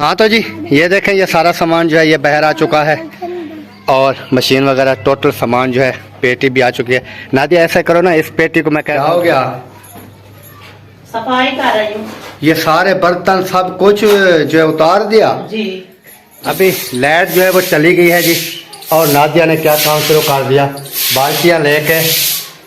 हाँ तो जी ये देखें, ये सारा सामान जो है ये बाहर आ चुका है और मशीन वगैरह टोटल सामान जो है, पेटी भी आ चुकी है। नादिया ऐसा करो ना, इस पेटी को मैं क्या हो गया, सफाई कर रही हूँ। ये सारे बर्तन सब कुछ जो है उतार दिया जी। अभी लाइट जो है वो चली गई है जी, और नादिया ने क्या काम शुरू कर दिया, बाल्टियाँ लेके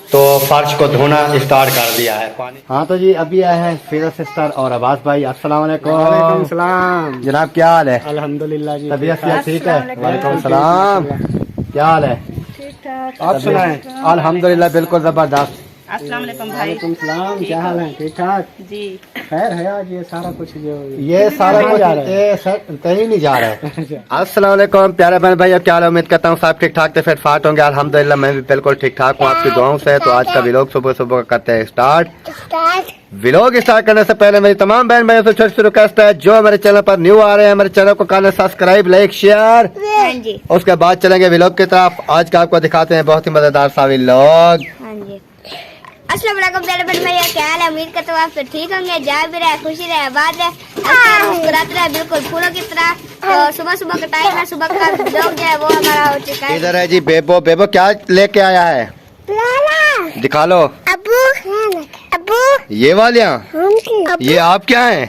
तो फर्श को धोना स्टार्ट कर दिया है पानी। हाँ तो जी अभी आए हैं फिरोज सिस्टर और अब्बास भाई। अस्सलाम वालेकुम सलाम जनाब, क्या हाल है? अल्हम्दुलिल्लाह जी, तबीयत ठीक है? वालेकुम सलाम, क्या हाल है? ठीक ठाक, आप सुनाएं? अल्हम्दुलिल्लाह बिल्कुल जबरदस्त। अस्सलाम वालेकुम भाई। वालेकुम सलाम, क्या हाल है? ठीक ठाक जी। खैर है आज ये सारा कुछ जो ये सारा कहीं कुछ जा रहा है? कहीं नहीं जा रहा है। अस्सलाम वालेकुम प्यारे बहन भाई, क्या हाल है? उम्मीद करता हूँ सब ठीक ठाक थे, फिर फाट होंगे। अल्हम्दुलिल्लाह मैं भी बिल्कुल ठीक ठाक हूँ आपकी दुआओं से। तो आज का व्लॉग सुबह सुबह करते हैं स्टार्ट। व्लॉग स्टार्ट करने से पहले मेरी तमाम बहन भाइयों से छोटी सी रिक्वेस्ट है, जो हमारे चैनल पर न्यू आ रहे हैं, हमारे चैनल को करना सब्सक्राइब, लाइक, शेयर। उसके बाद चलेंगे व्लॉग की तरफ। आज का आपको दिखाते हैं बहुत ही मजेदार सा व्लॉग। अस्सलाम वालेकुम प्यारे बहन भैया, क्या हाल है? उम्मीद करता हूँ आप फिर ठीक होंगे, जहाँ भी रहे खुशी रहे, आबाद रहे, मुस्कुराते रहे, बिल्कुल फूलों की तरह। तो सुबह सुबह का टाइम है, सुबह का व्लॉग जो है वो हमारा हो चुका है। इधर है जी बेबो। बेबो क्या लेके आया है? दिखा लो। अबू अबू ये वालियाँ, ये आप क्या है?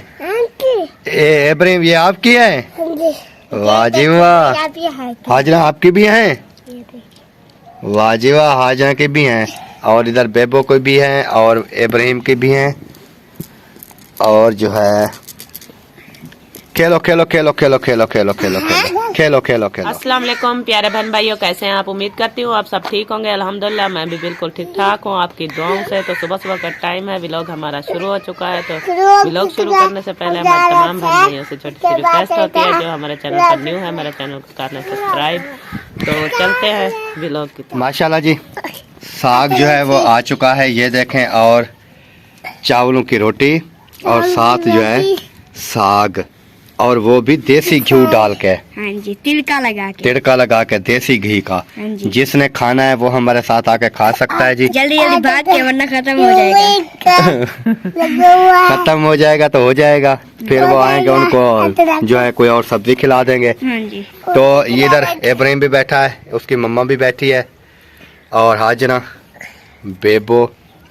इब्राहिम ये आपकी है? वाह जी वाह। हाजरा आपकी भी है? वाह जी वाह, हाजरा की भी हैं, और इधर बेबो को भी हैं, और इब्राहिम की भी हैं। और जो है खेलो खेलो खेलो खेलो खेलो खेलो खेलो खेलो खेलो खेलो खेलो। अस्सलाम वालेकुम प्यारे बहन भाइयों, कैसे हैं आप? उम्मीद करती हूँ आप सब ठीक होंगे। अल्हम्दुलिल्लाह मैं भी बिल्कुल ठीक ठाक हूँ आपकी दुआओं से। तो सुबह सुबह का टाइम है, व्लॉग हमारा शुरू हो चुका है। तो व्लॉग शुरू करने से पहले हमारे तमाम बहन भाइयों से छोटी सी रिक्वेस्ट होती है, जो हमारे चैनल पर न्यू है, हमारे चैनल को करना सब्सक्राइब। तो चलते हैं व्लॉग की तरफ। माशाल्लाह जी साग जो है वो आ चुका है, ये देखें, और चावलों की रोटी, और साथ जो है साग, और वो भी देसी घी डाल के। हाँ जी, तिड़का लगा के देसी घी का। जिसने खाना है वो हमारे साथ आके खा सकता है जी। जल्दी जल्दी भाग के वरना खत्म हो जाएगा। खत्म हो जाएगा तो हो जाएगा, फिर वो आएंगे, उनको जो है कोई और सब्जी खिला देंगे। तो इधर इब्राहिम भी बैठा है, उसकी मम्मा भी बैठी है, और हाजना, बेबो,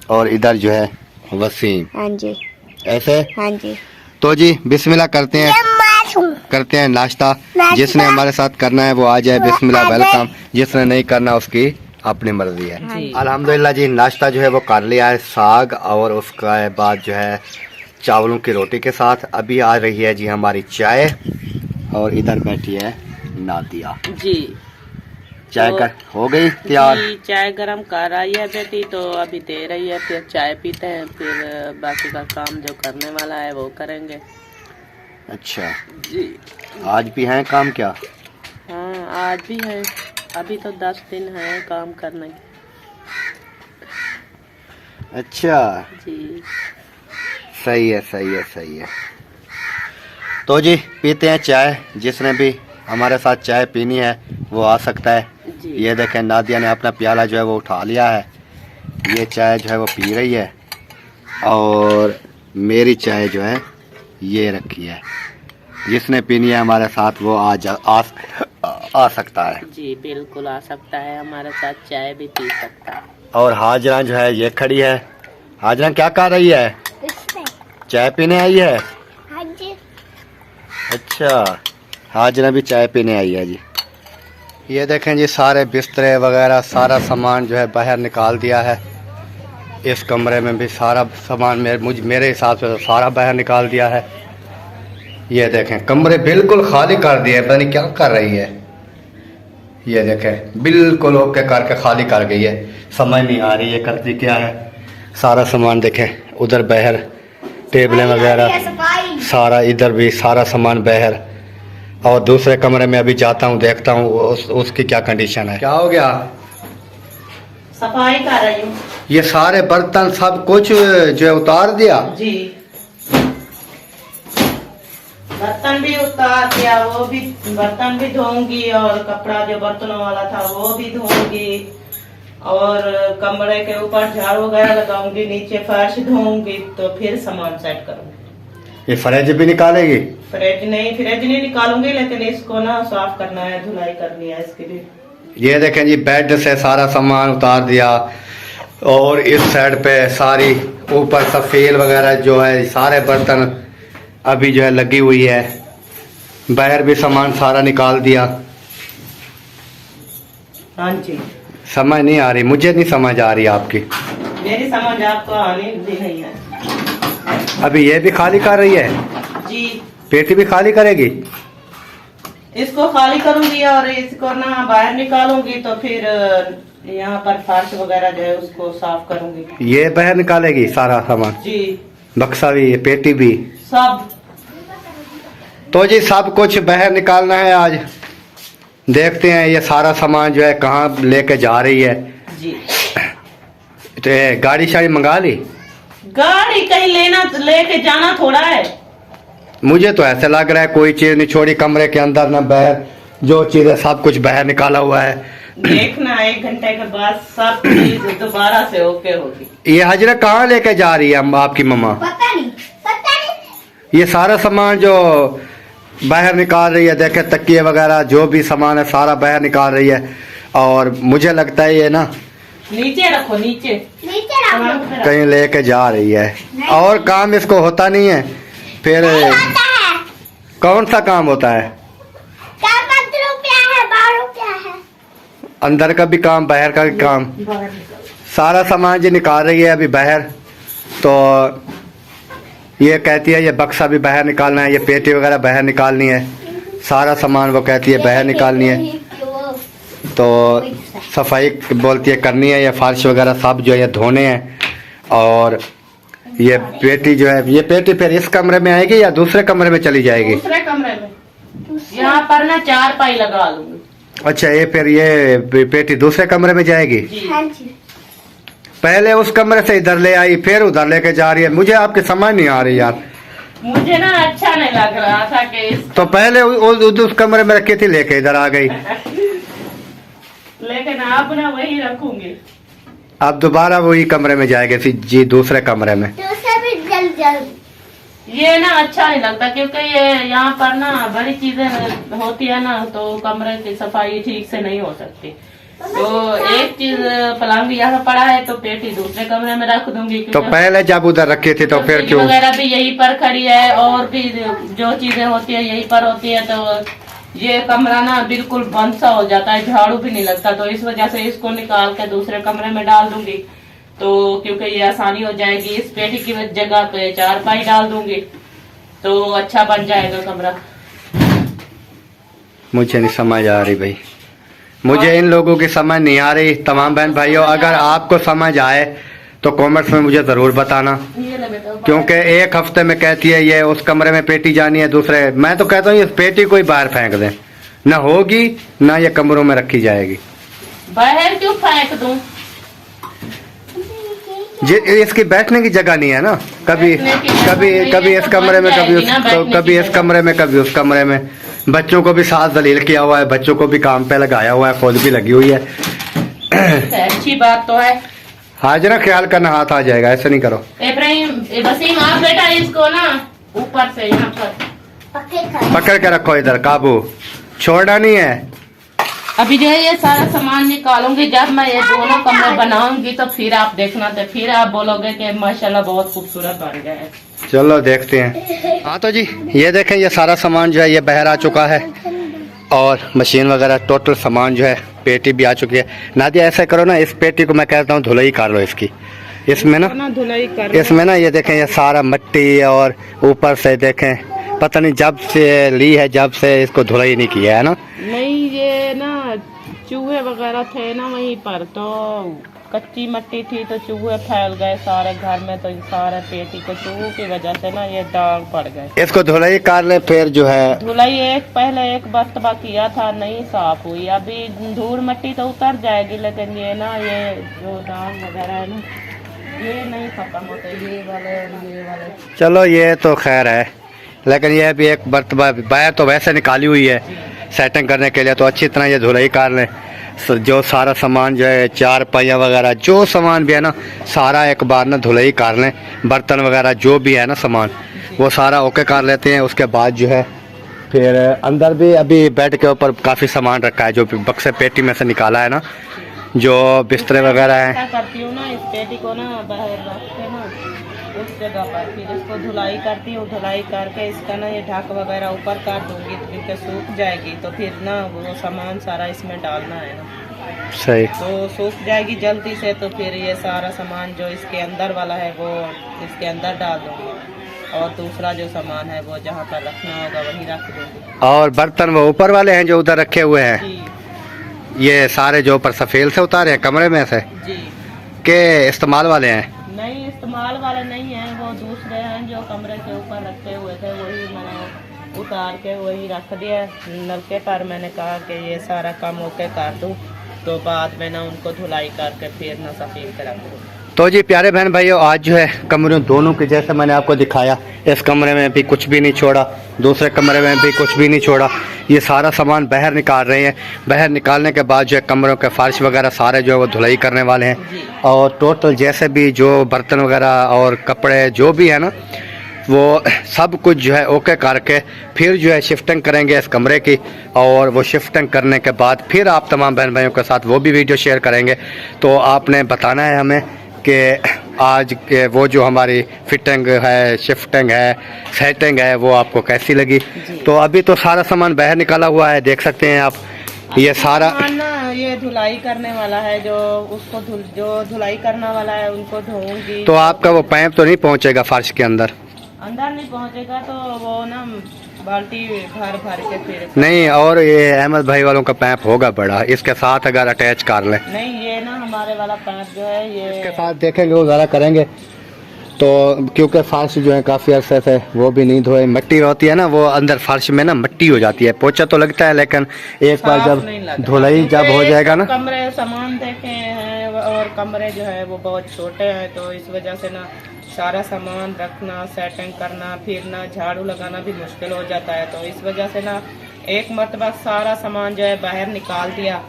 और इधर जो है वसीम। हाँ जी ऐसे। हाँ जी। तो जी बिस्मिल्लाह करते हैं नाश्ता। जिसने हमारे साथ करना है वो आ जाए, बिस्मिल्लाह वेलकम। जिसने नहीं करना उसकी अपनी मर्जी है। अल्हम्दुलिल्लाह जी नाश्ता जो है वो कर लिया है, साग और उसके बाद जो है चावलों की रोटी के साथ। अभी आ रही है जी हमारी चाय, और इधर बैठी है नादिया जी। चाय तो कर हो गई तैयार? चाय गरम कर रही है बेटी, तो अभी दे रही है, फिर चाय पीते हैं, फिर बाकी का काम जो करने वाला है वो करेंगे। अच्छा जी। आज भी है काम क्या? हाँ आज भी है, अभी तो 10 दिन है काम करने के। अच्छा जी सही है सही है सही है। तो जी पीते हैं चाय। जिसने भी हमारे साथ चाय पीनी है वो आ सकता है। जी। ये देखें नादिया ने अपना प्याला जो है वो उठा लिया है, ये चाय जो है वो पी रही है, और मेरी चाय जो है ये रखी है। जिसने पीनी है हमारे साथ वो आ सकता है। जी बिल्कुल आ सकता है, हमारे साथ चाय भी पी सकता है। और हाजरा जो है ये खड़ी है। हाजरा क्या कर रही है? चाय पीने आई है? हाँ जी। अच्छा हाजरा भी चाय पीने आई है जी। ये देखें जी सारे बिस्तरे वगैरह सारा सामान जो है बाहर निकाल दिया है। इस कमरे में भी सारा सामान मेरे हिसाब से तो सारा बाहर निकाल दिया है। ये देखें कमरे बिल्कुल खाली कर दिए, पता नहीं क्या कर रही है। ये देखें बिल्कुल ओके करके खाली कर गई है, समझ नहीं आ रही है करती क्या है। सारा सामान देखें, उधर बाहर टेबलें वगैरह सारा, इधर भी सारा सामान बाहर। और दूसरे कमरे में अभी जाता हूँ, देखता हूँ उसकी क्या कंडीशन है। क्या हो गया? सफाई कर रही हूँ। ये सारे बर्तन सब कुछ जो है उतार दिया जी। बर्तन भी उतार दिया, वो भी बर्तन भी धोऊंगी, और कपड़ा जो बर्तनों वाला था वो भी धोऊंगी, और कमरे के ऊपर झाड़ू वगैरह लगाऊंगी, नीचे फर्श धोऊंगी, तो फिर सामान सेट करूंगी। ये फ्रिज भी निकालेगी? फ्रिज नहीं निकालूंगी, लेकिन इसको ना साफ करना है, धुलाई करनी है इसके लिए। ये देखें जी, बेड से सारा सामान उतार दिया और इस साइड पे सारी ऊपर सफेद वगैरह जो है सारे बर्तन अभी जो है लगी हुई है। बाहर भी सामान सारा निकाल दिया। हाँ जी, समझ नहीं आ रही, मुझे नहीं समझ आ रही आपकी। मेरी समझ आपको आनी भी नहीं है। अभी ये भी खाली कर रही है जी, पेटी भी खाली करेगी। इसको खाली करूंगी और इसको ना बाहर निकालूंगी, तो फिर यहाँ पर फर्श वगैरह जो है उसको साफ करूंगी। ये बाहर निकालेगी सारा सामान, जी, बक्सा भी पेटी भी सब। तो जी सब कुछ बाहर निकालना है आज। देखते हैं ये सारा सामान जो है कहाँ लेके जा रही है। जी, तो ये गाड़ी शाड़ी मंगा ली। गाड़ी कहीं लेके जाना थोड़ा है। मुझे तो ऐसा लग रहा है कोई चीज नहीं छोड़ी कमरे के अंदर ना बाहर, जो चीज है सब कुछ बाहर निकाला हुआ है। देखना 1 घंटे के बाद सब चीज दोबारा से ओके होगी। ये हजरा कहाँ लेके जा रही है आपकी मम्मा? पता नहीं। ये सारा सामान जो बाहर निकाल रही है, देखे तकिए वगैरह जो भी सामान है सारा बाहर निकाल रही है। और मुझे लगता है ये ना नीचे रखो, नीचे रखो। कहीं लेके जा रही है और काम इसको होता नहीं है। फिर कौन सा काम होता है? अंदर का भी काम बाहर का भी काम, सारा सामान जी निकाल रही है अभी बाहर। तो ये कहती है ये बक्सा भी बाहर निकालना है, ये पेटी वगैरह बाहर निकालनी है, सारा सामान वो कहती है बाहर निकालनी है। तो सफाई बोलती है करनी है, ये फर्श वगैरह सब जो है ये धोने हैं। और ये पेटी जो है, ये पेटी फिर इस कमरे में आएगी या दूसरे कमरे में चली जाएगी? दूसरे कमरे में। यहाँ पर ना 4 पाई लगा लूंगी। अच्छा, ये फिर ये पेटी दूसरे कमरे में जाएगी। हाँ जी। पहले उस कमरे से इधर ले आई फिर उधर लेके जा रही है। मुझे आपकी समझ नहीं आ रही यार। मुझे ना अच्छा नहीं लग रहा था कि तो पहले उस कमरे में रखी थी, लेके इधर आ गई। लेकिन अब ना वही रखूंगी। अब दोबारा वही कमरे में जाएगी जी, दूसरे कमरे में। ये ना अच्छा नहीं लगता, क्योंकि ये यहाँ पर ना बड़ी चीजें होती है ना, तो कमरे की सफाई ठीक से नहीं हो सकती। तो एक चीज पलंग यहाँ पड़ा है तो पेटी दूसरे कमरे में रख दूंगी। तो पहले जब उधर रखी थी तो फिर क्यों? वगैरह भी यहीं पर खड़ी है और भी जो चीजें होती है यहीं पर होती है, तो ये कमरा ना बिल्कुल बंद सा हो जाता है, झाड़ू भी नहीं लगता। तो इस वजह से इसको निकाल के दूसरे कमरे में डाल दूंगी, तो क्योंकि ये आसानी हो जाएगी। इस पेटी की जगह पे 4 पाई डाल दूंगी तो अच्छा बन जाएगा कमरा। मुझे नहीं समझ आ रही भाई, मुझे इन लोगों की समझ नहीं आ रही। तमाम बहन भाइयों, अगर आपको समझ आए तो कमेंट्स में मुझे जरूर बताना, क्योंकि एक हफ्ते में कहती है ये उस कमरे में पेटी जानी है, दूसरे। मैं तो कहता हूँ इस पेटी को ही बाहर फेंक दें, ना होगी ना ये कमरों में रखी जाएगी। बाहर क्यों फेंक दूं? इसकी बैठने की जगह नहीं है ना, कभी इस कमरे में, कभी इस कमरे में, कभी उस कमरे में। बच्चों को भी साथ दलील किया हुआ है, बच्चों को भी काम पे लगाया हुआ है, खुद भी लगी हुई है। अच्छी बात तो है। हाजरा ख्याल करना, हाथ आ जाएगा, ऐसे नहीं करो। इब्राहिम वसीम, आप बेटा इसको ना ऊपर से यहाँ पर पकड़ के रखो, इधर काबू, छोड़ना नहीं है। अभी जो है ये सारा सामान निकालूंगी। जब मैं ये दोनों कमरे बनाऊंगी तो फिर आप देखना, तो फिर आप बोलोगे कि माशाल्लाह बहुत खूबसूरत बन गया है। चलो देखते हैं। हाँ तो जी ये देखें, ये सारा सामान जो है ये बाहर आ चुका है और मशीन वगैरह टोटल सामान जो है, पेटी भी आ चुकी है। नादिया ऐसा करो ना, इस पेटी को मैं कहता हूँ धुलाई कर लो इसकी। इसमें ना धुलाई कर, इसमें ना ये देखें, ये सारा मिट्टी और ऊपर से देखें, पता नहीं जब से ली है जब से इसको धुलाई नहीं किया है ना। नहीं, ये ना चूहे वगैरह थे ना वहीं पर, तो कच्ची मिट्टी थी तो चूहे फैल गए सारे घर में, तो सारे पेटी को चूहों की वजह से ना ये दाग पड़ गए। इसको धुलाई कर ले, फिर जो है धुलाई पहले एक मरतबा किया था, नहीं साफ हुई। अभी धूल मिट्टी तो उतर जाएगी, लेकिन ये ना ये जो दाग वगैरह है ना ये नहीं खत्म होते, ये वाले। चलो ये तो खैर है, लेकिन ये भी एक मरतबा बाहर तो वैसे निकाली हुई है सेटिंग करने के लिए, तो अच्छी तरह ये धुलाई कर लें। जो सारा सामान जो है, 4 पाइयाँ वगैरह जो सामान भी है ना, सारा एक बार ना धुलाई कर लें। बर्तन वगैरह जो भी है ना सामान, वो सारा ओके कर लेते हैं। उसके बाद जो है फिर अंदर भी अभी बेड के ऊपर काफ़ी सामान रखा है जो बक्से पेटी में से निकाला है ना, जो बिस्तरे वगैरह हैं। ऐसा करती हूँ ना, इस पेटी को ना बाहर रख के ना उस जगह पर, फिर इसको धुलाई करती हूँ। धुलाई करके इसका ना ये ढक वगैरह ऊपर कर दूँगी क्योंकि सूख जाएगी, तो फिर ना वो सामान सारा इसमें डालना है ना, सही। तो सूख जाएगी जल्दी से। तो फिर ये सारा सामान जो इसके अंदर वाला है वो इसके अंदर डाल दूँगी, और दूसरा जो सामान है वो जहाँ पर रखना होगा वहीं रख दूँगी। और बर्तन वो ऊपर वाले हैं जो उधर रखे हुए हैं, जी ये सारे जो ऊपर सफेद से उतारे हैं कमरे में से जी। के इस्तेमाल वाले हैं? नहीं, इस्तेमाल वाले नहीं हैं, वो दूसरे हैं जो कमरे के ऊपर रखे हुए थे, वही मैंने उतार के वही रख दिया नलके पर। मैंने कहा कि ये सारा काम ओके कर दूँ, तो बाद में ना उनको धुलाई करके फिर ना सफेद कर रख दूँ। तो जी प्यारे बहन भाइयों, आज जो है कमरों दोनों के जैसे मैंने आपको दिखाया, इस कमरे में भी कुछ भी नहीं छोड़ा, दूसरे कमरे में भी कुछ भी नहीं छोड़ा। ये सारा सामान बाहर निकाल रहे हैं। बाहर निकालने के बाद जो है कमरों के फर्श वगैरह सारे जो है वो धुलाई करने वाले हैं, और टोटल जैसे भी जो बर्तन वगैरह और कपड़े जो भी है ना, वो सब कुछ जो है ओके करके फिर जो है शिफ्टिंग करेंगे इस कमरे की। और वो शिफ्टिंग करने के बाद फिर आप तमाम बहन भाइयों के साथ वो भी वीडियो शेयर करेंगे। तो आपने बताना है हमें कि आज के वो जो हमारी फिटिंग है, शिफ्टिंग है, सेटिंग है, वो आपको कैसी लगी। तो अभी तो सारा सामान बाहर निकाला हुआ है, देख सकते हैं आप। ये सारा ना ये धुलाई करने वाला है, जो उसको जो धुलाई करने वाला है उनको धोऊंगी। तो आपका वो पाइप तो नहीं पहुंचेगा फर्श के अंदर? अंदर नहीं पहुंचेगा, तो वो ना बाल्टी भर भर के फिर नहीं, और ये अहमद भाई वालों का पाइप होगा बड़ा, इसके साथ अगर अटैच कर लें। नहीं, ये ना हमारे वाला पाइप जो है ये इसके साथ देखेंगे वो ज़रा करेंगे, तो क्योंकि फर्श जो है काफ़ी अरसे से वो भी नहीं धोए, मिट्टी होती है ना, वो अंदर फर्श में ना मिट्टी हो जाती है। पोछा तो लगता है लेकिन एक बार जब धुलाई जब हो जाएगा ना। कमरे सामान देखे हैं और कमरे जो है वो बहुत छोटे हैं, तो इस वजह से ना सारा सामान रखना, सेटिंग करना, फिर ना झाड़ू लगाना भी मुश्किल हो जाता है। तो इस वजह से ना एक मरतबा सारा सामान जो है बाहर निकाल दिया।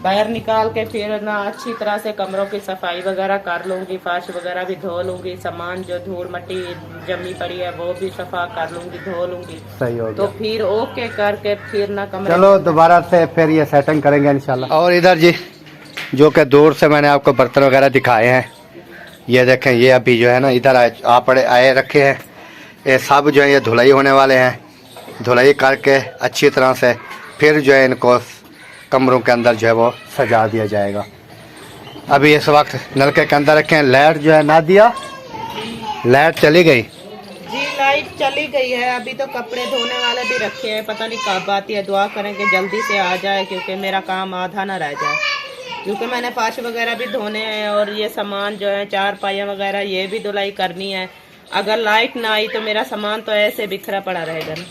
बाहर निकाल के फिर ना अच्छी तरह से कमरों की सफाई वगैरह कर लूँगी, फर्श वगैरह भी धो लूँगी, सामान जो धूल मट्टी जमी पड़ी है वो भी सफा कर लूँगी, धो लूँगी। सही हो तो फिर ओके करके फिर ना कमरे चलो दोबारा से फिर ये सेटिंग करेंगे इंशाल्लाह। और इधर जी जो कि दूर से मैंने आपको बर्तन वगैरह दिखाए हैं, ये देखें, ये अभी जो है ना इधर आए रखे हैं। ये सब जो है ये धुलाई होने वाले हैं। धुलाई करके अच्छी तरह से फिर जो है इनको कमरों के अंदर जो है वो सजा दिया जाएगा। अभी इस वक्त नलके के अंदर रखे हैं। लाइट जो है ना दिया, लाइट चली गई जी, लाइट चली गई है। अभी तो कपड़े धोने वाले भी रखे हैं, पता नहीं कब आती है। दुआ करें कि जल्दी से आ जाए, क्योंकि मेरा काम आधा ना रह जाए, क्योंकि मैंने फर्श वगैरह भी धोने हैं और ये सामान जो है चारपाइयाँ वगैरह ये भी धुलाई करनी है। अगर लाइट ना आई तो मेरा सामान तो ऐसे बिखरा पड़ा रहेगा ना।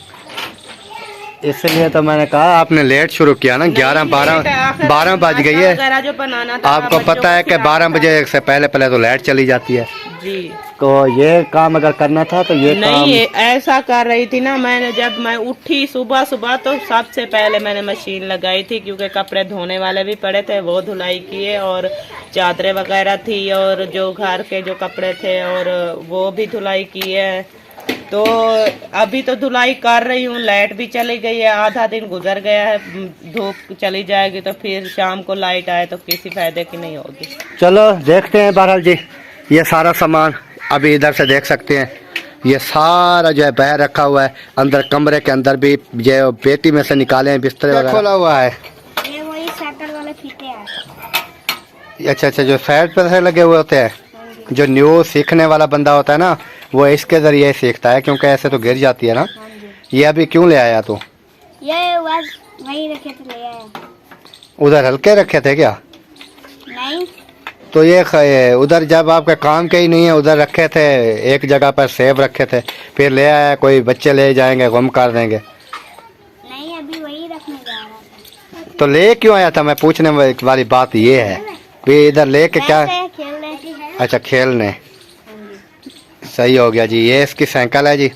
इसलिए तो मैंने कहा आपने लेट शुरू किया ना, 12 बज गई है। जो बनाना था आपको पता है कि 12 बजे से पहले पहले तो लाइट चली जाती है जी। तो ये काम अगर करना था तो ये नहीं काम ऐसा कर रही थी ना मैंने। जब मैं उठी सुबह सुबह तो सबसे पहले मैंने मशीन लगाई थी, क्योंकि कपड़े धोने वाले भी पड़े थे, वो धुलाई किए, और चादरें वगैरह थी, और जो घर के जो कपड़े थे और वो भी धुलाई किए। तो अभी तो धुलाई कर रही हूँ, लाइट भी चली गई है, आधा दिन गुजर गया है। धूप चली जाएगी तो फिर शाम को लाइट आए तो किसी फायदे की नहीं होगी। चलो देखते हैं। बहरहाल जी ये सारा सामान अभी इधर से देख सकते हैं, ये सारा जो है बाहर रखा हुआ है। अंदर कमरे के अंदर भी जो पेटी में से निकाले हैं बिस्तरे वगैरह खोला हुआ है। ये वही साइकिल वाले फीते हैं। अच्छा, जो साइड पर से लगे हुए होते हैं, जो न्यू सीखने वाला बंदा होता है ना, वो इसके जरिए सीखता है, क्योंकि ऐसे तो गिर जाती है ना। ये अभी क्यों ले आया तू? ये वही रखे थे, ले आया। उधर हल्के रखे थे क्या? नहीं, तो ये उधर जब आपका काम के ही नहीं है, उधर रखे थे, एक जगह पर सेब रखे थे, फिर ले आया, कोई बच्चे ले जाएंगे, गुम कर देंगे। नहीं, अभी वही रखने जा रहा था। तो ले क्यों आया था? मैं पूछने वाली बात ये है भी इधर ले के क्या? खेलने की है। अच्छा, खेलने। सही हो गया जी। ये इसकी साइकिल है जी,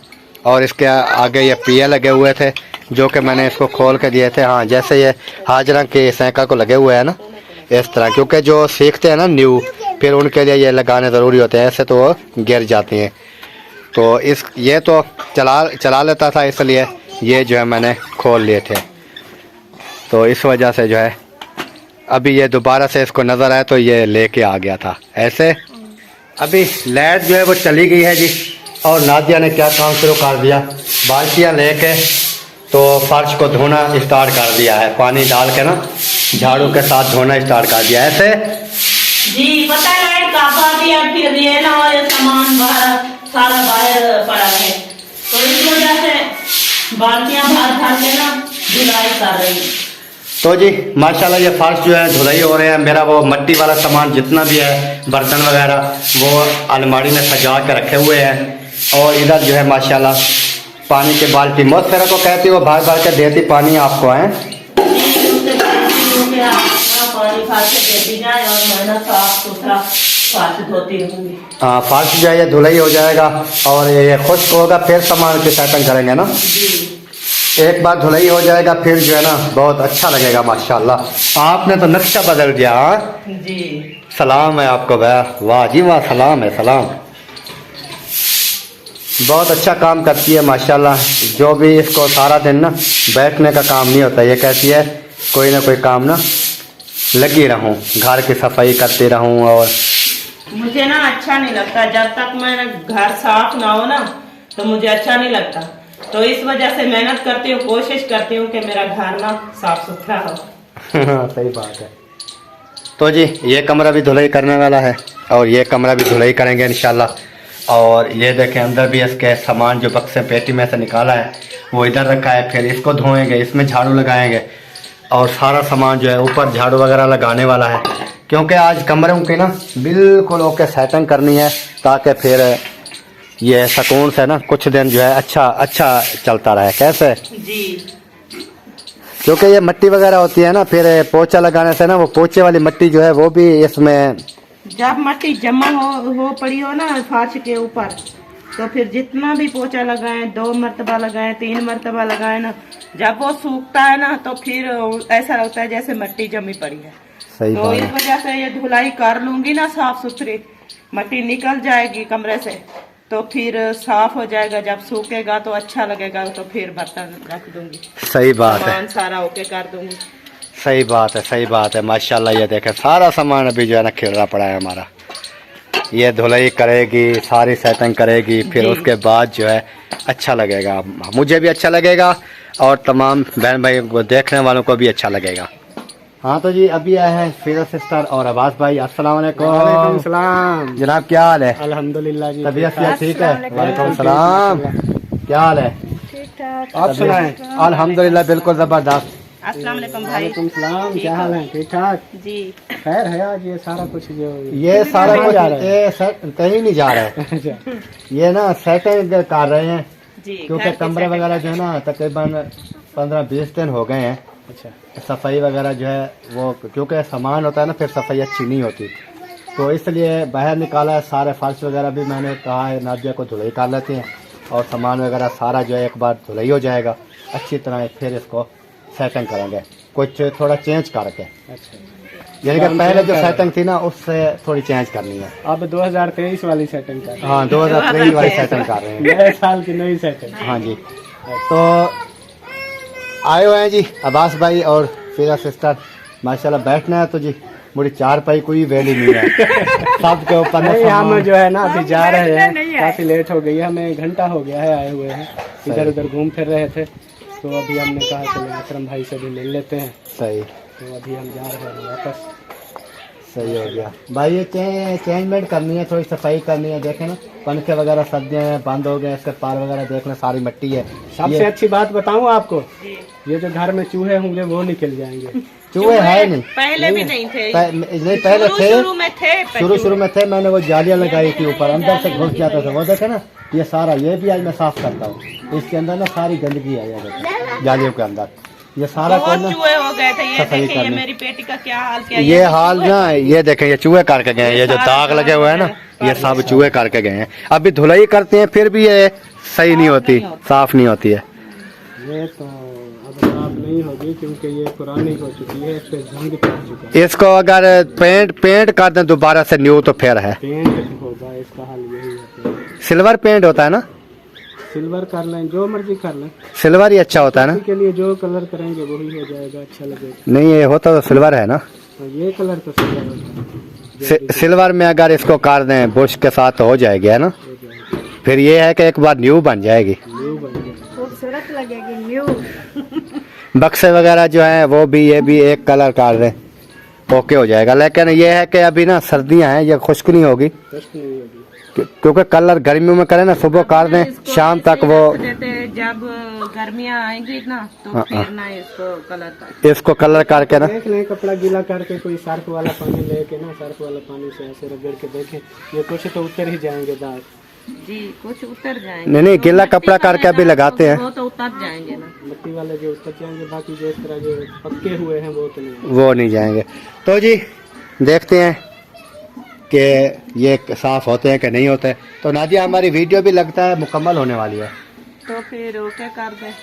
और इसके आगे ये पिया लगे हुए थे जो कि मैंने इसको खोल के दिए थे। हाँ, जैसे ये हाजरा के साइकिल को लगे हुए हैं ना, इस तरह, क्योंकि जो सीखते हैं ना न्यू, फिर उनके लिए ये लगाने ज़रूरी होते हैं, ऐसे तो वो गिर जाती हैं। तो ये तो चला लेता था, इसलिए ये जो है मैंने खोल लिए थे। तो इस वजह से जो है अभी ये दोबारा से इसको नज़र आया तो ये लेके आ गया था ऐसे। अभी लाइट जो है वो चली गई है जी, और नादिया ने क्या काम शुरू कर दिया, बाल्टियाँ लेके तो फर्श को धोना स्टार्ट कर दिया है, पानी डाल के ना झाड़ू के साथ धोना स्टार्ट कर दिया ऐसे। जी पता है लाइट काफा दिया, फिर ये ना और ये सामान बाहर सारा बाहर पड़ा है, तो इस वजह से बाल्टियां भर के ना धुलाई कर रही है। तो जी माशाल्लाह ये फर्श जो है धुलाई हो रहे हैं। मेरा वो मिट्टी वाला सामान जितना भी है, बर्तन वगैरह, वो अलमारी में सजा के रखे हुए हैं। और इधर जो है माशाल्लाह पानी की बाल्टी मौसरा को कहती वो भर भर के देती पानी आपको है। पानी भर के देती जाए और मैं साफ सुथरा फर्श धोती रहूंगी। हाँ फर्श जो है ये धुलाई हो जाएगा और ये खुश्क होगा, फिर सामान की सेटिंग करेंगे ना। एक बार धुलाई हो जाएगा फिर जो है ना बहुत अच्छा लगेगा माशाल्लाह। आपने तो नक्शा बदल दिया। हाँ जी सलाम है आपको भैया, वाह जी वाह, सलाम है सलाम। बहुत अच्छा काम करती है माशाल्लाह। जो भी इसको सारा दिन ना बैठने का काम नहीं होता, ये कहती है कोई ना कोई काम ना लगी रहूं, घर की सफाई करती रहूं। और मुझे ना अच्छा नहीं लगता जब तक मेरा घर साफ ना हो ना, तो मुझे अच्छा नहीं लगता। तो इस वजह से मेहनत करती हूँ, कोशिश करती हूँ कि मेरा घर ना साफ सुथरा हो। सही बात है। तो जी ये कमरा भी धुलाई करने वाला है और ये कमरा भी धुलाई करेंगे इंशाल्लाह। और ये देखें अंदर भी इसके सामान जो बक्से पेटी में से निकाला है वो इधर रखा है, फिर इसको धोएंगे, इसमें झाड़ू लगाएंगे और सारा सामान जो है ऊपर झाड़ू वगैरह लगाने वाला है, क्योंकि आज कमरों की ना बिल्कुल ओके सेटिंग करनी है, ताकि फिर ये सुकून से ना कुछ दिन जो है अच्छा चलता रहे। कैसे जी, क्योंकि ये मिट्टी वगैरह होती है ना, फिर पोछा लगाने से ना वो पोछे वाली मिट्टी जो है वो भी इसमें, जब मिट्टी जमा हो पड़ी हो ना फर्श के ऊपर, तो फिर जितना भी पोछा लगाएं, 2 मरतबा लगाएं, 3 मरतबा लगाएं ना, जब वो सूखता है ना तो फिर ऐसा लगता है जैसे मिट्टी जमी पड़ी है। सही तो इस वजह से ये धुलाई कर लूंगी ना साफ सुथरी, मिट्टी निकल जाएगी कमरे से, तो फिर साफ हो जाएगा। जब सूखेगा तो अच्छा लगेगा, तो फिर बर्तन रख दूंगी। सही बात है, सामान सारा ओके कर दूंगी। सही बात है, सही बात है माशाल्लाह। ये देखें सारा सामान अभी जो है ना खिलरा पड़ा है हमारा। ये धुलाई करेगी, सारी सेटिंग करेगी, फिर उसके बाद जो है अच्छा लगेगा, मुझे भी अच्छा लगेगा और तमाम बहन भाई को देखने वालों को भी अच्छा लगेगा। हाँ तो जी अभी आए हैं फिजा सिस्टर और अब्बास भाई। अस्सलाम वालेकुम। सलाम जनाब क्या हाल है? अल्हम्दुलिल्लाह जी, तबीयत ठीक है? वालेकुम सलाम, क्या हाल है? ठीक ठाक। आप सुनाएं? अल्हम्दुलिल्लाह बिल्कुल जबरदस्त। अस्सलाम वालेकुम भाई। वालेकुम सलाम, क्या हाल है? ठीक ठाक जी। खैर है आज ये सारा कुछ जो ये सारा कहीं कुछ जा रहा है? ये कहीं नहीं जा रहा है। अच्छा, ये ना सेटिंग कर रहे हैं, जी क्योंकि घर की कमरे setting वगैरह जो है ना तकरीबन 15-20 दिन हो गए हैं। अच्छा सफाई वगैरह जो है वो, क्योंकि सामान होता है ना फिर सफाई अच्छी नहीं होती, तो इसलिए बाहर निकाला है। सारे फर्श वगैरह भी मैंने कहा है नादिया को धुलाई कर लेते हैं और सामान वगैरह सारा जो है एक बार धुलाई हो जाएगा अच्छी तरह, फिर इसको सेटिंग करेंगे कुछ थोड़ा चेंज करके। अच्छा, यानी कि पहले जो सेटिंग थी ना उससे थोड़ी चेंज करनी है। अब 2023 वाली सेटिंग कर, हाँ 2023 वाली सेटिंग कर रहे हैं। नए साल की नई सेटिंग। हाँ जी, तो आए हुए हैं जी अब्बास भाई और फिजा सिस्टर। माशाल्लाह बैठना है तो जी मुझे 4 पाई कोई वैल्यू नहीं है सबके ऊपर। नहीं हम जो है ना अभी जा रहे हैं, काफी लेट हो गई है, हमें 1 घंटा हो गया है आए हुए हैं, इधर उधर घूम फिर रहे थे, तो अभी हमने कहा चलो अकरम भाई से भी मिल लेते हैं, सही, तो अभी हम जा रहे हैं वापस। सही हो गया भाई। ये चेंजमेंट करनी है, थोड़ी सफाई करनी है। देखें ना पंखे वगैरह सर्दियाँ हैं बंद हो गए, इसके पार वगैरह देख लें सारी मिट्टी है। सबसे अच्छी बात बताऊं आपको, ये जो घर में चूहे होंगे वो निकल जाएंगे। चूहे है नहीं, पहले भी नहीं थे, नहीं पहले थे, शुरू में थे, शुरू में थे। मैंने वो जालियाँ लगाई थी ऊपर, अंदर से घुस जाता था वो। देखे ना ये सारा, ये भी आज मैं साफ करता हूँ, इसके अंदर ना सारी गंदगी है, ये देखें जालियों के अंदर ये सारा बहुत चूहे हो गए थे। ये सफाई देखिए ये करनी। मेरी बेटी का क्या हाल किया। ये हाल ना, ये देखें ये चूहे करके गए हैं, ये जो दाग लगे हुए हैं ना ये सब चूहे करके गए हैं। अभी धुलाई करते हैं फिर भी ये सही नहीं होती, साफ नहीं होती है। ये तो अब साफ नहीं होगी क्योंकि ये पुरानी हो चुकी है, इस पे जंग पड़ चुका है। इसको अगर पेंट कर दें दोबारा से न्यू तो फिर है। पेंट होगा, इसका हाल यही है। सिल्वर पेंट होता है ना? सिल्वर कर लें, जो मर्जी कर लें, सिल्वर ही अच्छा होता है ना? के लिए जो कलर करेंगे वही हो जाएगा, अच्छा लगेगा। नहीं, ये होता तो सिल्वर है ना? और ये कलर तो सिल्वर होता है, सिल्वर में अगर इसको काट दें बुश के साथ तो हो जाएगी, है ना? हो जाएगा, फिर ये है कि एक बार न्यू बन जाएगी। न्यू बन जाएगा। खूबसूरत लगेगी न्यू। बक्से वगैरह जो है वो भी, ये भी एक कलर काट दें ओके हो जाएगा। लेकिन ये है कि अभी ना सर्दियां हैं, ये खुश्क नहीं होगी, कष्ट नहीं होगी। क्योंकि कलर गर्मियों में करें ना, सुबह काट दें शाम तक वो, जब गर्मियाँ आएंगी ना तो हाँ, फिर ना इसको कलर करके ना, देख लें, कपड़ा गीला करके कोई सर्फ वाला पानी लेके ना, सर्फ वाला पानी से ऐसे रगड़ के देखें, ये कुछ तो उतर ही जाएंगे दाग। जी कुछ उतर जाएंगे। नहीं गीला कपड़ा करके अभी लगाते हैं, वो तो उतर जाएंगे ना। मिट्टी वाले जो उतर जाएंगे, बाकी जो इस तरह जो पक्के हुए हैं वो तो नहीं। वो नहीं जाएंगे। तो जी देखते हैं कि ये साफ होते हैं कि नहीं होते। तो नादिया, हमारी वीडियो भी लगता है मुकम्मल होने वाली है, तो फिर ओके कर दें।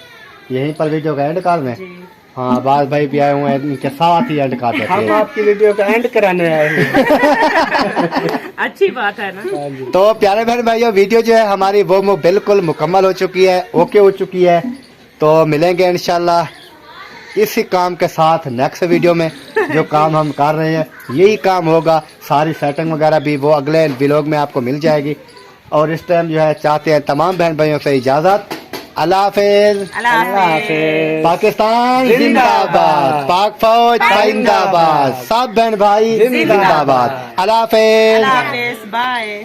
यहीं पर वीडियो का एंड कर दें। जी हाँ, आबाद भाई भी आए हुए हैं, इनके साथ ही एंड कर देते हम हैं। आपकी वीडियो का एंड कराने आए हैं। अच्छी बात है ना। हाँ जी। तो प्यारे बहन भाइयों, वीडियो जो है हमारी वो बिल्कुल मुकम्मल हो चुकी है, ओके हो चुकी है। तो मिलेंगे इंशाल्लाह इसी काम के साथ नेक्स्ट वीडियो में। जो काम हम कर रहे हैं यही काम होगा, सारी सेटिंग वगैरह भी वो अगले व्लॉग में आपको मिल जाएगी। और इस टाइम जो है चाहते हैं तमाम बहन भाइयों से इजाज़त। अल्लाह हाफिज़। अल्लाह हाफिज़। पाकिस्तान जिंदाबाद, पाक फौज जिंदाबाद, सब बहन भाई जिंदाबाद। अल्लाह हाफिज़। अल्लाह हाफिज़। बाय।